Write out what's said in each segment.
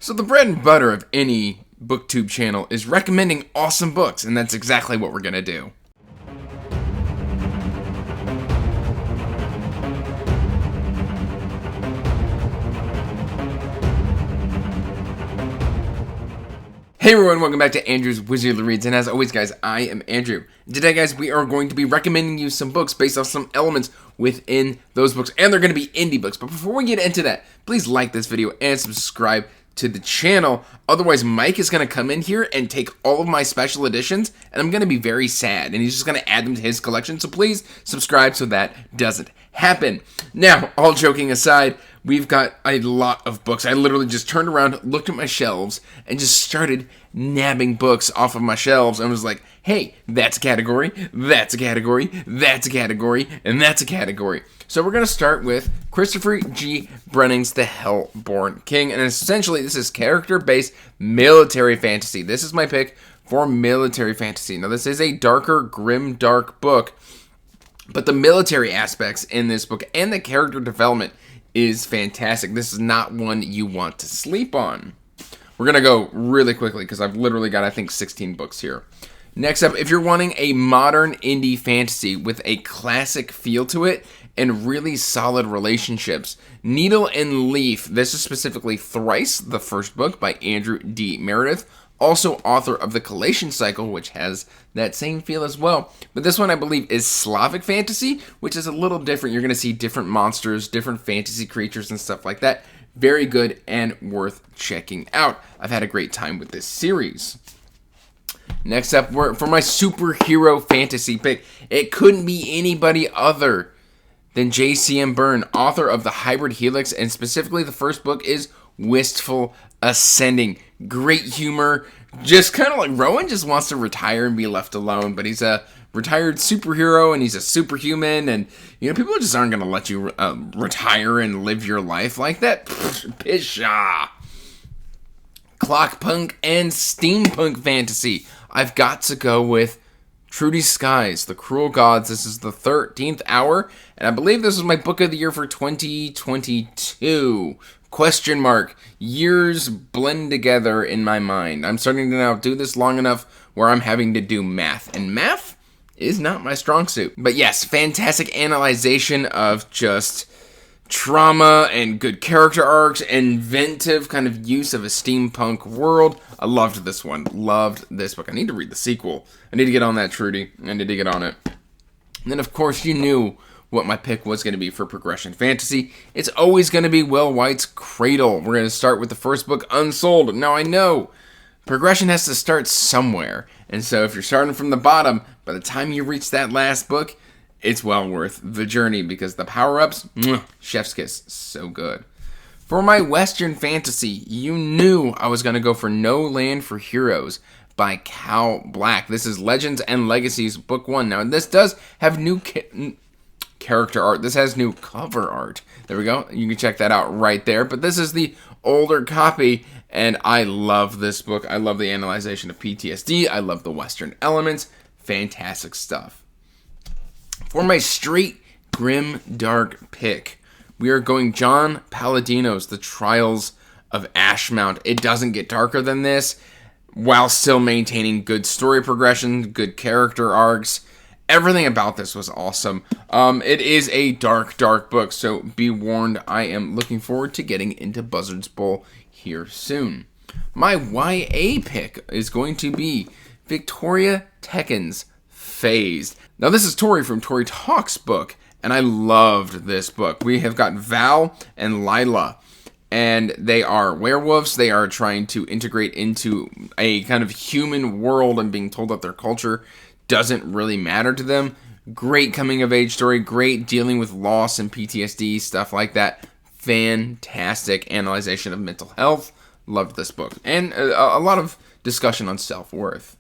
So the bread and butter of any booktube channel is recommending awesome books, and that's exactly what we're going to do. Hey everyone, welcome back to Andrew's Wizardly Reads, and as always guys, I am Andrew. Today guys, we are going to be recommending you some books based off some elements within those books, and they're going to be indie books. But before we get into that, please like this video and subscribe to the channel. Otherwise, Mike is going to come in here and take all of my special editions, and I'm going to be very sad, and he's just going to add them to his collection. So please subscribe so that doesn't happen. Now, all joking aside, we've got a lot of books. I literally just turned around, looked at my shelves, and just started nabbing books off of my shelves and was like, hey, that's a category, that's a category, that's a category, and that's a category. So we're going to start with Christopher G. Brenning's The Hellborn King, and essentially this is character-based military fantasy. This is my pick for military fantasy. Now this is a darker, grim, dark book, but the military aspects in this book and the character development is fantastic. This is not one you want to sleep on. We're going to go really quickly because I've literally got, I think, 16 books here. Next up, if you're wanting a modern indie fantasy with a classic feel to it and really solid relationships, Needle and Leaf, this is specifically Thrice, the first book by Andrew D. Meredith, also author of The Collation Cycle, which has that same feel as well. But this one, I believe, is Slavic fantasy, which is a little different. You're going to see different monsters, different fantasy creatures, and stuff like that. Very good and worth checking out. I've had a great time with this series. Next up, for my superhero fantasy pick, it couldn't be anybody other than J.C.M. Berne, author of The Hybrid Helix, and specifically the first book is Wistful Ascending. Great humor, just kind of like Rowan just wants to retire and be left alone, but he's a retired superhero and he's a superhuman, and you know, people just aren't going to let you retire and live your life like that. Pisha. Clockpunk and Steampunk Fantasy. I've got to go with Trudie Skies, The Cruel Gods. This is the 13th hour, and I believe this was my book of the year for 2022. Question mark. Years blend together in my mind. I'm starting to now do this long enough where I'm having to do math, and math is not my strong suit. But yes, fantastic analyzation of just trauma and good character arcs, inventive kind of use of a steampunk world. I loved this one. Loved this book. I need to read the sequel. I need to get on that, Trudie. I need to get on it. And then, of course, you knew what my pick was going to be for progression fantasy. It's always going to be Will Wight's Cradle. We're going to start with the first book, Unsouled. Now, I know progression has to start somewhere, and so if you're starting from the bottom, by the time you reach that last book, it's well worth the journey because the power-ups, chef's kiss, so good. For my Western fantasy, you knew I was going to go for No Land for Heroes by Cal Black. This is Legends and Legacies, Book 1. Now, this does have new character art. This has new cover art. There we go. You can check that out right there. But this is the older copy, and I love this book. I love the analyzation of PTSD. I love the Western elements. Fantastic stuff. For my straight grim dark pick, we are going John Palladino's The Trials of Ashmount. It doesn't get darker than this, while still maintaining good story progression, good character arcs. Everything about this was awesome. It is a dark, dark book, so be warned, I am looking forward to getting into Buzzard's Bowl here soon. My YA pick is going to be Victoria Tecken's Phased. Now, this is Tori from Tori Talks book, and I loved this book. We have got Val and Lila, and they are werewolves. They are trying to integrate into a kind of human world and being told that their culture doesn't really matter to them. Great coming of age story, great dealing with loss and PTSD, stuff like that. Fantastic analyzation of mental health. Loved this book. And a lot of discussion on self-worth.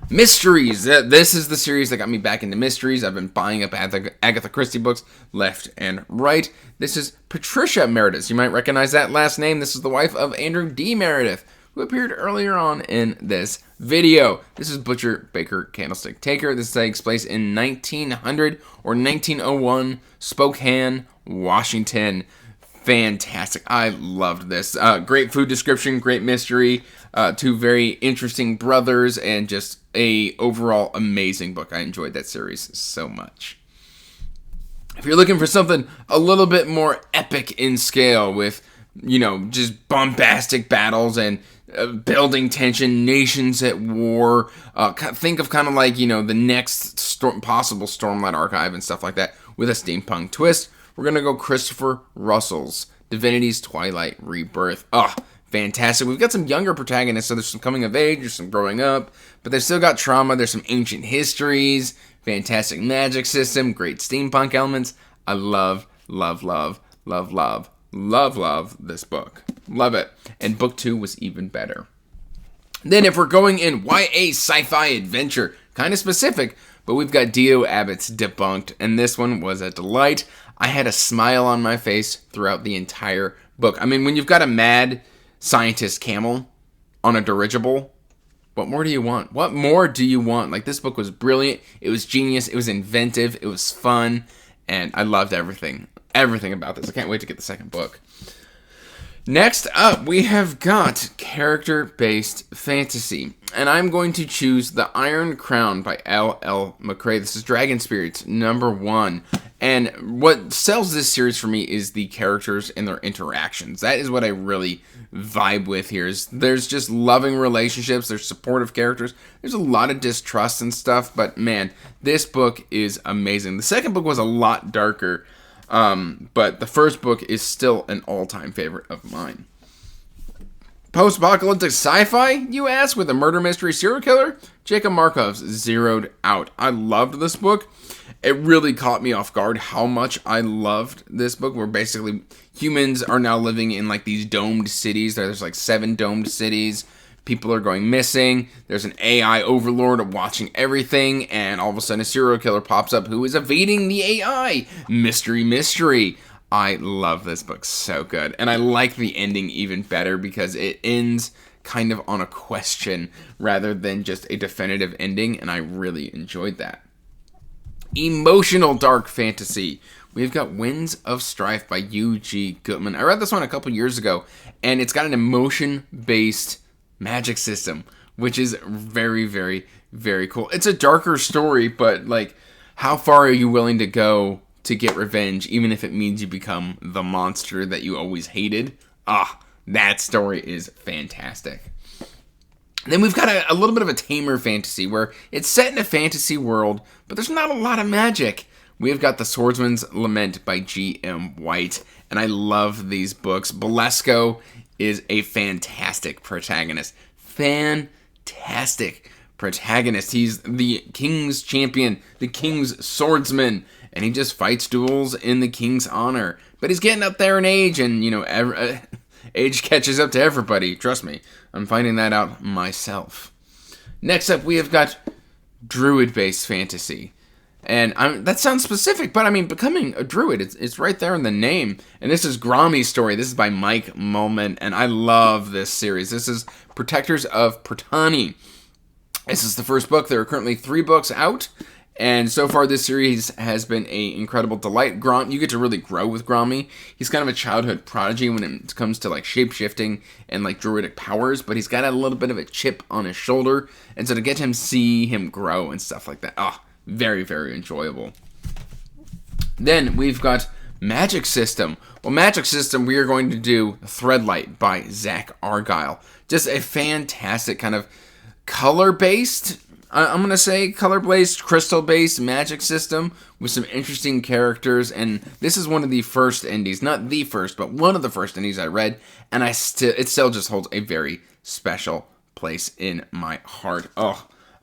Mysteries. This is the series that got me back into mysteries. I've been buying up Agatha Christie books left and right. This is Patricia Meredith. You might recognize that last name. This is the wife of Andrew D. Meredith, who appeared earlier on in this video. This is Butcher, Baker, Candlestick, Taker. This takes place in 1900 or 1901, Spokane, Washington. fantastic. I loved this. Great food description, great mystery, two very interesting brothers, and just a overall amazing book. I enjoyed that series so much. If you're looking for something a little bit more epic in scale with, just bombastic battles and building tension, nations at war, think of kind of like, the next possible Stormlight Archive and stuff like that with a steampunk twist, we're going to go Christopher Russell's Divinity's Twilight Rebirth. Fantastic. We've got some younger protagonists, so there's some coming of age, there's some growing up, but they've still got trauma, there's some ancient histories, fantastic magic system, great steampunk elements. I love this book. Love it. And book 2 was even better. Then if we're going in YA sci-fi adventure, kind of specific, but we've got D.O. Abbott's Debunked, and this one was a delight. I had a smile on my face throughout the entire book. I mean, when you've got a mad scientist camel on a dirigible, what more do you want? What more do you want? Like, this book was brilliant. It was genius. It was inventive. It was fun. And I loved everything. Everything about this. I can't wait to get the second book. Next up, we have got character-based fantasy. And I'm going to choose The Iron Crown by L.L. Macrea. This is Dragon Spirits number 1. And what sells this series for me is the characters and their interactions. That is what I really vibe with here. There's just loving relationships. There's supportive characters. There's a lot of distrust and stuff. But man, this book is amazing. The second book was a lot darker. But the first book is still an all-time favorite of mine. Post-apocalyptic sci-fi, you ask, with a murder mystery serial killer? Jacob Markov's Zeroed Out. I loved this book. It really caught me off guard how much I loved this book, where basically humans are now living in like these domed cities. There's like 7 domed cities. People are going missing. There's an AI overlord watching everything, and all of a sudden a serial killer pops up who is evading the AI. Mystery. I love this book so good. And I like the ending even better because it ends kind of on a question rather than just a definitive ending, and I really enjoyed that. Emotional dark fantasy. We've got Winds of Strife by U.G. Gutman. I read this one a couple years ago, and it's got an emotion-based magic system, which is very, very, very cool. It's a darker story, but like, how far are you willing to go to get revenge, even if it means you become the monster that you always hated? That story is fantastic. Then we've got a little bit of a tamer fantasy, where it's set in a fantasy world, but there's not a lot of magic. We've got the Swordsman's Lament by G.M. Wight, and I love these books. Bolesco is a fantastic protagonist. Fantastic protagonist. He's the king's champion, the king's swordsman, and he just fights duels in the king's honor. But he's getting up there in age, and, age catches up to everybody. Trust me, I'm finding that out myself. Next up, we have got Druid-based fantasy. And that sounds specific, but I mean, becoming a druid, it's right there in the name. And this is Gromy's story. This is by Mike Mollman, and I love this series. This is Protectors of Pertani. This is the first book. There are currently 3 books out, and so far this series has been an incredible delight. You get to really grow with Gromy. He's kind of a childhood prodigy when it comes to like shape-shifting and like druidic powers, but he's got a little bit of a chip on his shoulder, and so to get him see him grow and stuff like that, very, very enjoyable. Then we've got Magic System. Well, Magic System, we are going to do Threadlight by Zack Argyle. Just a fantastic kind of color-based, I'm going to say color-based, crystal-based magic system with some interesting characters. And this is one of the first indies, not the first, but one of the first indies I read. And it still just holds a very special place in my heart.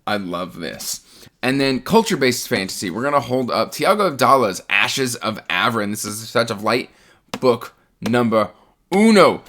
I love this. And then culture-based fantasy, we're going to hold up Thiago Abdalla's Ashes of Avran. This is Touch of Light, book number 1.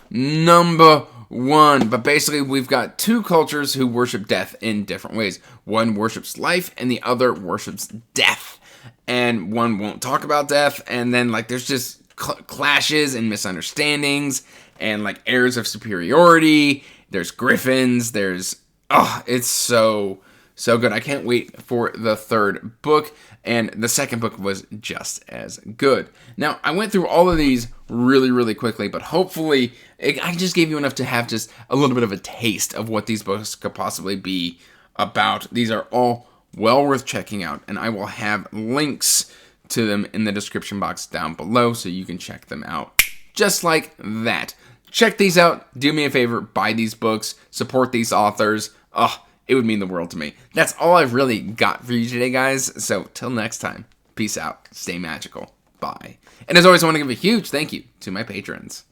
But basically, we've got 2 cultures who worship death in different ways. One worships life, and the other worships death. And one won't talk about death, and then like there's just clashes and misunderstandings, and like airs of superiority. There's griffins. It's so so good. I can't wait for the third book, and the second book was just as good. Now, I went through all of these really, really quickly, but hopefully I just gave you enough to have just a little bit of a taste of what these books could possibly be about. These are all well worth checking out, and I will have links to them in the description box down below so you can check them out just like that. Check these out. Do me a favor. Buy these books. Support these authors. Oh, it would mean the world to me. That's all I've really got for you today, guys. So, till next time, peace out. Stay magical. Bye. And as always, I want to give a huge thank you to my patrons.